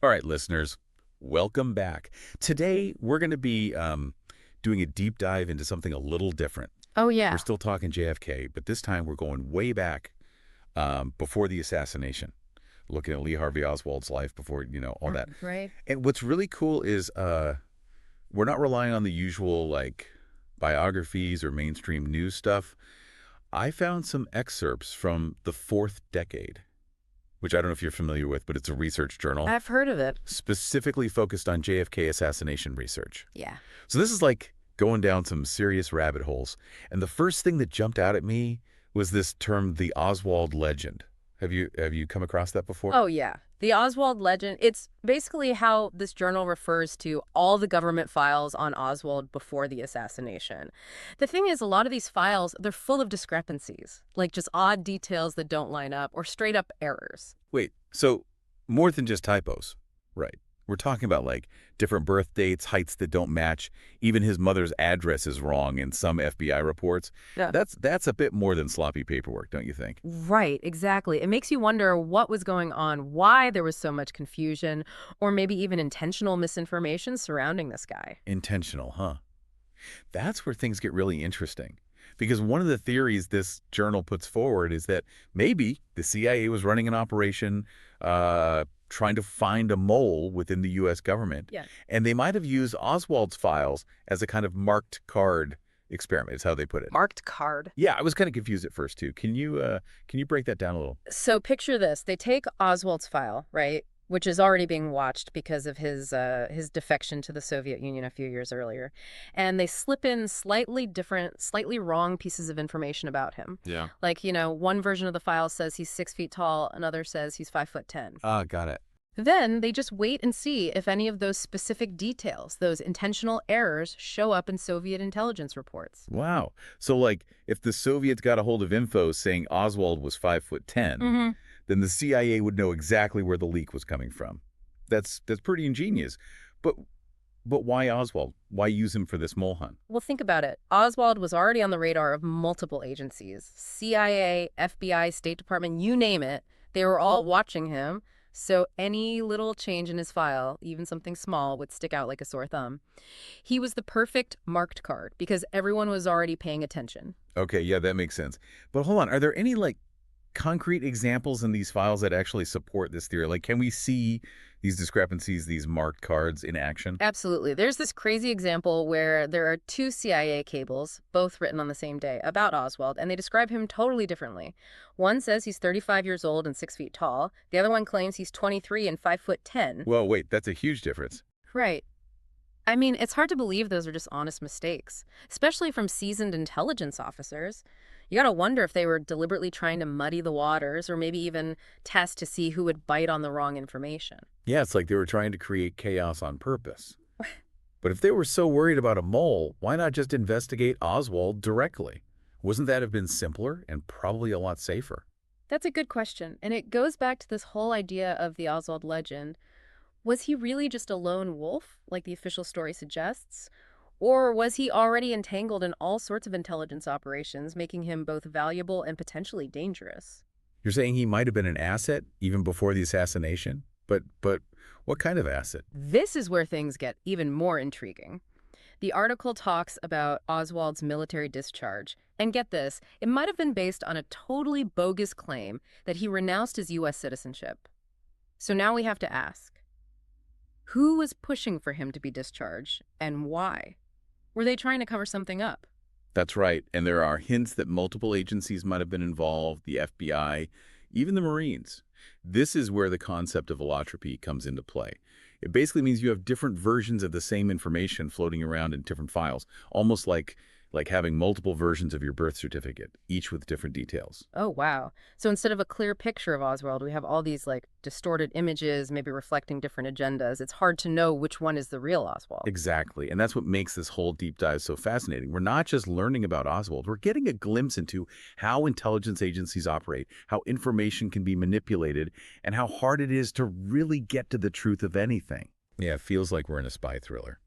All right, listeners, welcome back. Today, we're going to be doing a deep dive into something a little different. Oh, We're yeah. still talking JFK, but this time we're going way back before the assassination, looking at Lee Harvey Oswald's life before, all that. Right? And what's really cool is we're not relying on the usual, like, biographies or mainstream news stuff. I found some excerpts from the fourth decade, which I don't know if you're familiar with, but it's a research journal I've heard of it. specifically focused on JFK assassination research. Yeah. So this is like going down some serious rabbit holes. And the first thing that jumped out at me was this term, the Oswald legend. Have you come across that before? Oh, yeah. The Oswald legend, it's basically how this journal refers to all the government files on Oswald before the assassination. The thing is, a lot of these files, they're full of discrepancies, like just odd details that don't line up or straight up errors. Wait, so more than just typos, right? We're talking about like different birth dates, heights that don't match. Even his mother's address is wrong in some FBI reports. Yeah. That's a bit more than sloppy paperwork, don't you think? Right, exactly. It makes you wonder what was going on, why there was so much confusion, or maybe even intentional misinformation surrounding this guy. Intentional, huh? That's where things get really interesting. Because one of the theories this journal puts forward is that maybe the CIA was running an operation trying to find a mole within the U.S. government. Yeah. And they might have used Oswald's files as a kind of marked card experiment, is how they put it. Marked card. Yeah, I was kind of confused at first, too. Can you break that down a little? So picture this. They take Oswald's file, right, which is already being watched because of his defection to the Soviet Union a few years earlier, and they slip in slightly different, slightly wrong pieces of information about him. Yeah. Like, one version of the file says he's 6 feet tall, another says he's 5'10". Ah, got it. Then they just wait and see if any of those specific details, those intentional errors, show up in Soviet intelligence reports. Wow. So, like, if the Soviets got a hold of info saying Oswald was 5'10", Hmm. then the CIA would know exactly where the leak was coming from. That's pretty ingenious. But but why Oswald? Why use him for this mole hunt? Well, think about it. Oswald was already on the radar of multiple agencies. CIA, FBI, State Department, you name it. They were all watching him. So any little change in his file, even something small, would stick out like a sore thumb. He was the perfect marked card because everyone was already paying attention. Okay, yeah, that makes sense. But hold on, are there any like concrete examples in these files that actually support this theory? Like, can we see these discrepancies, these marked cards in action? Absolutely. There's this crazy example where there are two CIA cables, both written on the same day, about Oswald, and they describe him totally differently. One says he's 35 years old and 6 feet tall. The other one claims he's 23 and 5'10". Well, wait, that's a huge difference. Right. I mean, it's hard to believe those are just honest mistakes, especially from seasoned intelligence officers. You gotta wonder if they were deliberately trying to muddy the waters or maybe even test to see who would bite on the wrong information. Yeah, it's like they were trying to create chaos on purpose. But if they were so worried about a mole, why not just investigate Oswald directly? Wouldn't that have been simpler and probably a lot safer? That's a good question, and it goes back to this whole idea of the Oswald legend. Was he really just a lone wolf, like the official story suggests? Or was he already entangled in all sorts of intelligence operations, making him both valuable and potentially dangerous? You're saying he might have been an asset even before the assassination? But what kind of asset? This is where things get even more intriguing. The article talks about Oswald's military discharge. And get this, it might have been based on a totally bogus claim that he renounced his U.S. citizenship. So now we have to ask, who was pushing for him to be discharged and why? Were they trying to cover something up? That's right, and there are hints that multiple agencies might have been involved, the FBI, even the Marines. This is where the concept of allotropy comes into play. It basically means you have different versions of the same information floating around in different files, almost like having multiple versions of your birth certificate, each with different details. Oh, wow. So instead of a clear picture of Oswald, we have all these like distorted images, maybe reflecting different agendas. It's hard to know which one is the real Oswald. Exactly, and that's what makes this whole deep dive so fascinating. We're not just learning about Oswald, we're getting a glimpse into how intelligence agencies operate, how information can be manipulated, and how hard it is to really get to the truth of anything. Yeah, it feels like we're in a spy thriller.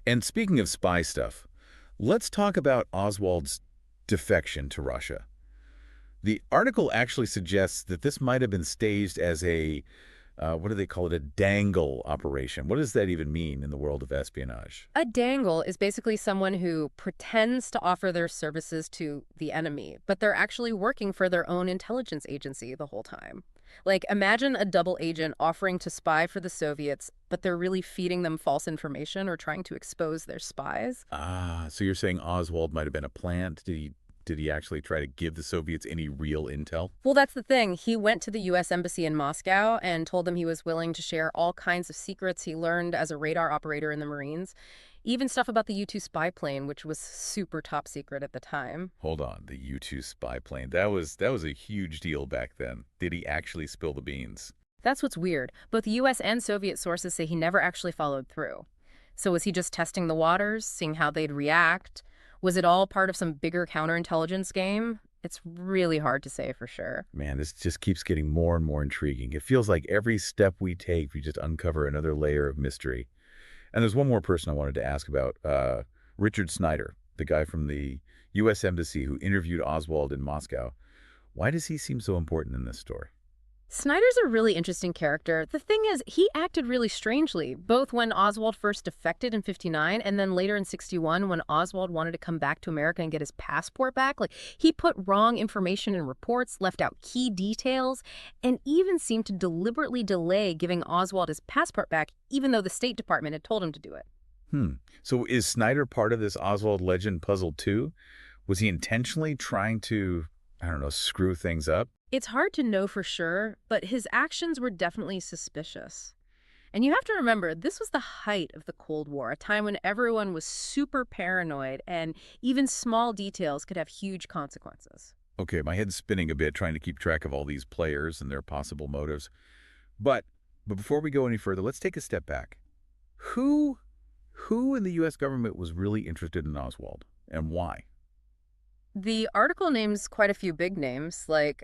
And speaking of spy stuff, let's talk about Oswald's defection to Russia. The article actually suggests that this might have been staged as a what do they call it? A dangle operation. What does that even mean in the world of espionage? A dangle is basically someone who pretends to offer their services to the enemy, but they're actually working for their own intelligence agency the whole time. Like, imagine a double agent offering to spy for the Soviets, but they're really feeding them false information or trying to expose their spies. Ah, so you're saying Oswald might have been a plant? Did he actually try to give the Soviets any real intel? Well, that's the thing. He went to the U.S. Embassy in Moscow and told them he was willing to share all kinds of secrets he learned as a radar operator in the Marines, even stuff about the U-2 spy plane, which was super top secret at the time. Hold on, the U-2 spy plane. That was a huge deal back then. Did he actually spill the beans? That's what's weird. Both U.S. and Soviet sources say he never actually followed through. So was he just testing the waters, seeing how they'd react? Was it all part of some bigger counterintelligence game? It's really hard to say for sure. Man, this just keeps getting more and more intriguing. It feels like every step we take, we just uncover another layer of mystery. And there's one more person I wanted to ask about, Richard Snyder, the guy from the U.S. Embassy who interviewed Oswald in Moscow. Why does he seem so important in this story? Snyder's a really interesting character. The thing is, he acted really strangely, both when Oswald first defected in 59 and then later in 61 when Oswald wanted to come back to America and get his passport back. Like, he put wrong information in reports, left out key details, and even seemed to deliberately delay giving Oswald his passport back, even though the State Department had told him to do it. So is Snyder part of this Oswald legend puzzle too? Was he intentionally trying to, I don't know, screw things up? It's hard to know for sure, but his actions were definitely suspicious. And you have to remember, this was the height of the Cold War, a time when everyone was super paranoid and even small details could have huge consequences. Okay, my head's spinning a bit trying to keep track of all these players and their possible motives. But before we go any further, let's take a step back. Who in the U.S. government was really interested in Oswald, and why? The article names quite a few big names, like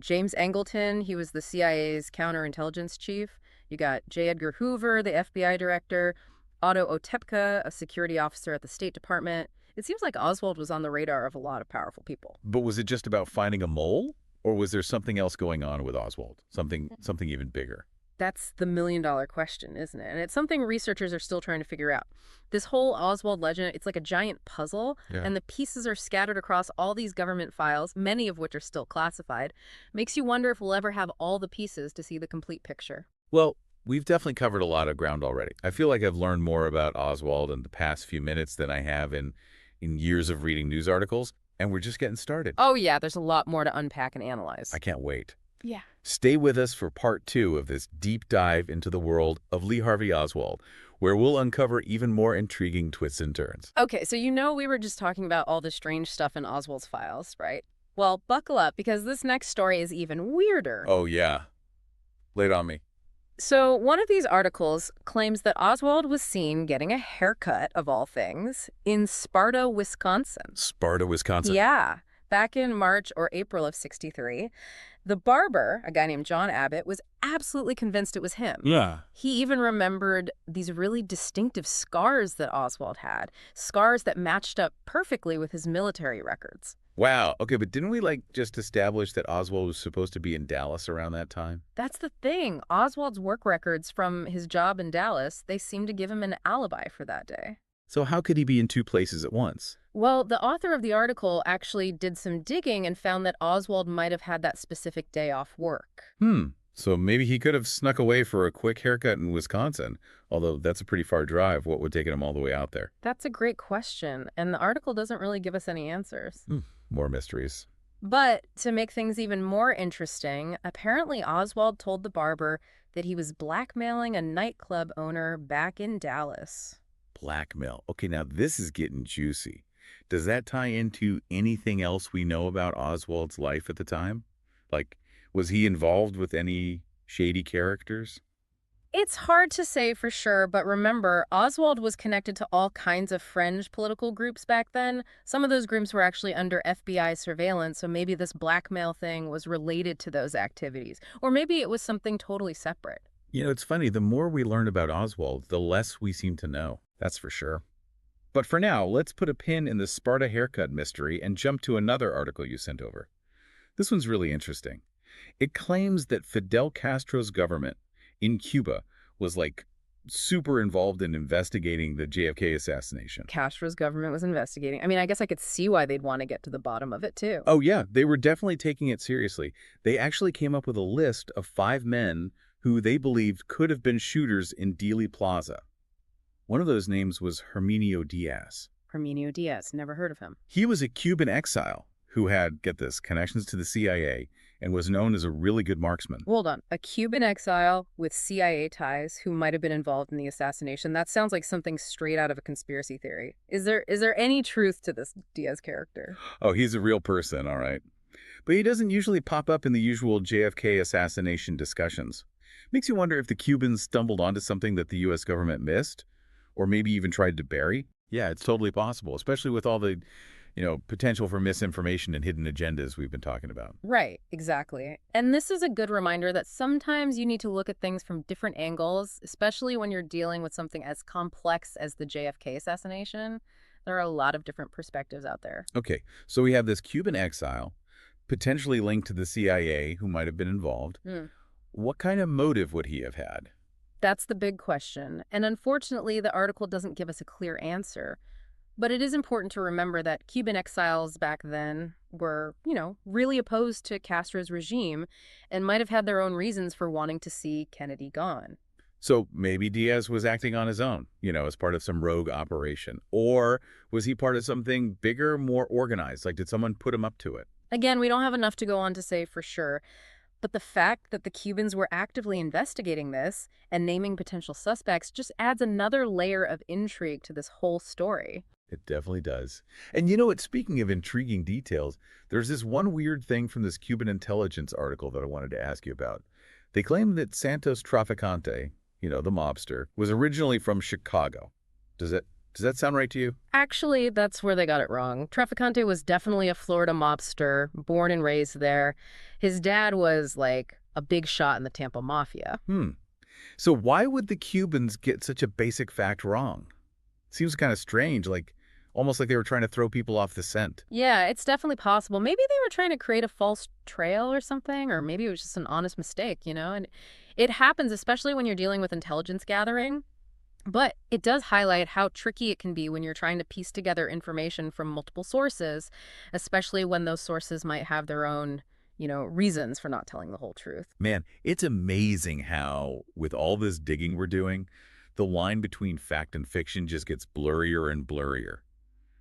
James Angleton. He was the CIA's counterintelligence chief. You got J. Edgar Hoover, the FBI director, Otto Otepka, a security officer at the State Department. It seems like Oswald was on the radar of a lot of powerful people. But was it just about finding a mole, or was there something else going on with Oswald? Something even bigger? That's the million-dollar question, isn't it? And it's something researchers are still trying to figure out. This whole Oswald legend, it's like a giant puzzle, Yeah. and the pieces are scattered across all these government files, many of which are still classified. Makes you wonder if we'll ever have all the pieces to see the complete picture. Well, we've definitely covered a lot of ground already. I feel like I've learned more about Oswald in the past few minutes than I have in years of reading news articles, and we're just getting started. Oh yeah, there's a lot more to unpack and analyze. I can't wait. Yeah. Stay with us for part 2 of this deep dive into the world of Lee Harvey Oswald, where we'll uncover even more intriguing twists and turns. Okay, so we were just talking about all the strange stuff in Oswald's files, right? Well, buckle up, because this next story is even weirder. Oh, yeah. Lay it on me. So one of these articles claims that Oswald was seen getting a haircut, of all things, in Sparta, Wisconsin. Sparta, Wisconsin. Yeah, back in March or April of 63. The barber, a guy named John Abbott, was absolutely convinced it was him. Yeah. He even remembered these really distinctive scars that Oswald had, scars that matched up perfectly with his military records. Wow. Okay, but didn't we, just establish that Oswald was supposed to be in Dallas around that time? That's the thing. Oswald's work records from his job in Dallas, they seem to give him an alibi for that day. So how could he be in 2 places at once? Well, the author of the article actually did some digging and found that Oswald might have had that specific day off work. So maybe he could have snuck away for a quick haircut in Wisconsin, although that's a pretty far drive. What would take him all the way out there? That's a great question, and the article doesn't really give us any answers. More mysteries. But to make things even more interesting, apparently Oswald told the barber that he was blackmailing a nightclub owner back in Dallas. Blackmail. Okay, now this is getting juicy. Does that tie into anything else we know about Oswald's life at the time? Was he involved with any shady characters? It's hard to say for sure, but remember, Oswald was connected to all kinds of fringe political groups back then. Some of those groups were actually under FBI surveillance, so maybe this blackmail thing was related to those activities. Or maybe it was something totally separate. It's funny. The more we learn about Oswald, the less we seem to know. That's for sure. But for now, let's put a pin in the Sparta haircut mystery and jump to another article you sent over. This one's really interesting. It claims that Fidel Castro's government in Cuba was like super involved in investigating the JFK assassination. Castro's government was investigating. I mean, I guess I could see why they'd want to get to the bottom of it, too. Oh, yeah, they were definitely taking it seriously. They actually came up with a list of 5 men who they believed could have been shooters in Dealey Plaza. One of those names was Herminio Diaz. Herminio Diaz, never heard of him. He was a Cuban exile who had, get this, connections to the CIA and was known as a really good marksman. Hold on. A Cuban exile with CIA ties who might have been involved in the assassination. That sounds like something straight out of a conspiracy theory. Is there any truth to this Diaz character? Oh, he's a real person, all right. But he doesn't usually pop up in the usual JFK assassination discussions. Makes you wonder if the Cubans stumbled onto something that the U.S. government missed, or maybe even tried to bury. Yeah, it's totally possible, especially with all the, potential for misinformation and hidden agendas we've been talking about. Right, exactly. And this is a good reminder that sometimes you need to look at things from different angles, especially when you're dealing with something as complex as the JFK assassination. There are a lot of different perspectives out there. Okay, so we have this Cuban exile, potentially linked to the CIA, who might have been involved. What kind of motive would he have had? That's the big question. And unfortunately, the article doesn't give us a clear answer. But it is important to remember that Cuban exiles back then were, really opposed to Castro's regime and might have had their own reasons for wanting to see Kennedy gone. So maybe Diaz was acting on his own, as part of some rogue operation. Or was he part of something bigger, more organized? Like, did someone put him up to it? Again, we don't have enough to go on to say for sure. But the fact that the Cubans were actively investigating this and naming potential suspects just adds another layer of intrigue to this whole story. It definitely does. And speaking of intriguing details, there's this one weird thing from this Cuban intelligence article that I wanted to ask you about. They claim that Santos Traficante, the mobster, was originally from Chicago. Does that sound right to you? Actually, that's where they got it wrong. Traficante was definitely a Florida mobster, born and raised there. His dad was like a big shot in the Tampa Mafia. So why would the Cubans get such a basic fact wrong? Seems kind of strange, almost like they were trying to throw people off the scent. Yeah, it's definitely possible. Maybe they were trying to create a false trail or something, or maybe it was just an honest mistake, And it happens, especially when you're dealing with intelligence gathering. But it does highlight how tricky it can be when you're trying to piece together information from multiple sources, especially when those sources might have their own, reasons for not telling the whole truth. Man, it's amazing how, with all this digging we're doing, the line between fact and fiction just gets blurrier and blurrier.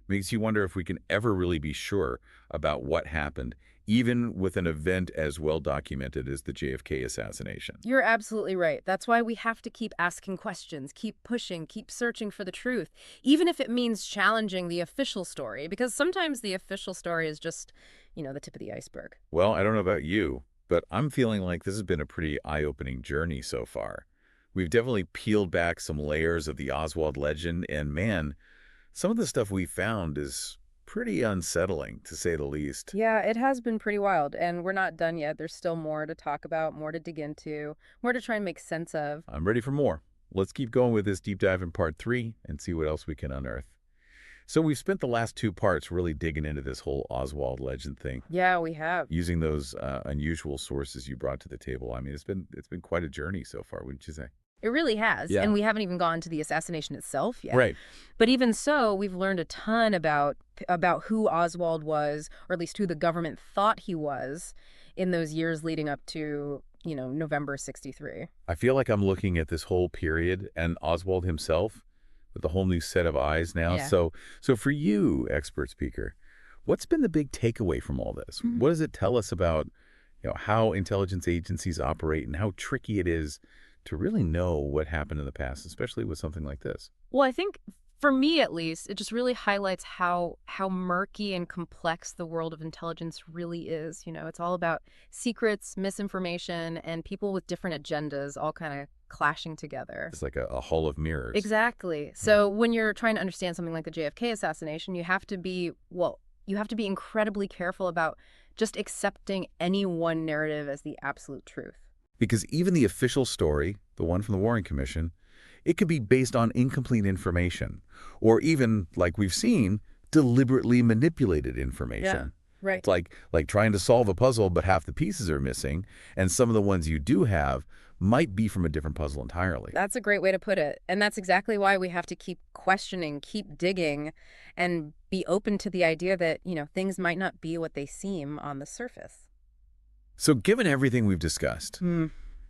Makes you wonder if we can ever really be sure about what happened, even with an event as well documented as the JFK assassination. You're absolutely right. That's why we have to keep asking questions, keep pushing, keep searching for the truth, even if it means challenging the official story, because sometimes the official story is just, the tip of the iceberg. Well, I don't know about you, but I'm feeling like this has been a pretty eye-opening journey so far. We've definitely peeled back some layers of the Oswald legend, and man, some of the stuff we found is pretty unsettling, to say the least. Yeah, it has been pretty wild, and we're not done yet. There's still more to talk about, more to dig into, more to try and make sense of. I'm ready for more. Let's keep going with this deep dive in part 3 and see what else we can unearth. So we've spent the last 2 parts really digging into this whole Oswald legend thing. Yeah, we have. Using those unusual sources you brought to the table. I mean, it's been quite a journey so far, wouldn't you say? It really has. Yeah. And we haven't even gone to the assassination itself yet. Right. But even so, we've learned a ton about who Oswald was, or at least who the government thought he was in those years leading up to, November 63. I feel like I'm looking at this whole period and Oswald himself with a whole new set of eyes now. Yeah. So for you, expert speaker, what's been the big takeaway from all this? What does it tell us about, how intelligence agencies operate and how tricky it is to really know what happened in the past, especially with something like this? Well, I think for me, at least, it just really highlights how murky and complex the world of intelligence really is. It's all about secrets, misinformation, and people with different agendas all kind of clashing together. It's like a hall of mirrors. Exactly. So when you're trying to understand something like the JFK assassination, you have to be incredibly careful about just accepting any one narrative as the absolute truth. Because even the official story, the one from the Warren Commission, it could be based on incomplete information, or even, like we've seen, deliberately manipulated information. Yeah, right. It's like trying to solve a puzzle, but half the pieces are missing, and some of the ones you do have might be from a different puzzle entirely. That's a great way to put it. And that's exactly why we have to keep questioning, keep digging, and be open to the idea that, things might not be what they seem on the surface. So given everything we've discussed,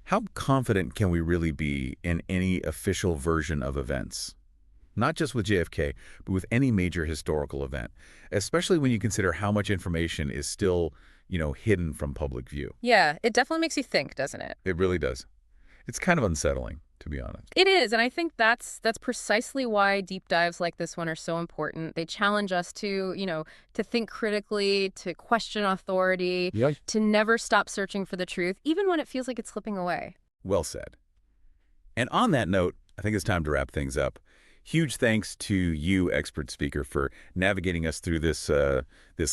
how confident can we really be in any official version of events? Not just with JFK, but with any major historical event, especially when you consider how much information is still, hidden from public view. Yeah, it definitely makes you think, doesn't it? It really does. It's kind of unsettling, to be honest. It is, and I think that's precisely why deep dives like this one are so important. They challenge us to think critically, to question authority, Yeah. to never stop searching for the truth, even when it feels like it's slipping away. Well said. And on that note, I think it's time to wrap things up. Huge thanks to you, expert speaker, for navigating us through this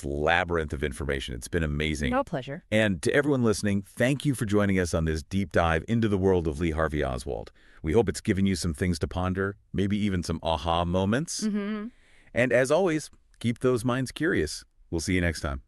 labyrinth of information. It's been amazing. No pleasure. And to everyone listening, thank you for joining us on this deep dive into the world of Lee Harvey Oswald. We hope it's given you some things to ponder, maybe even some aha moments. And as always, keep those minds curious. We'll see you next time.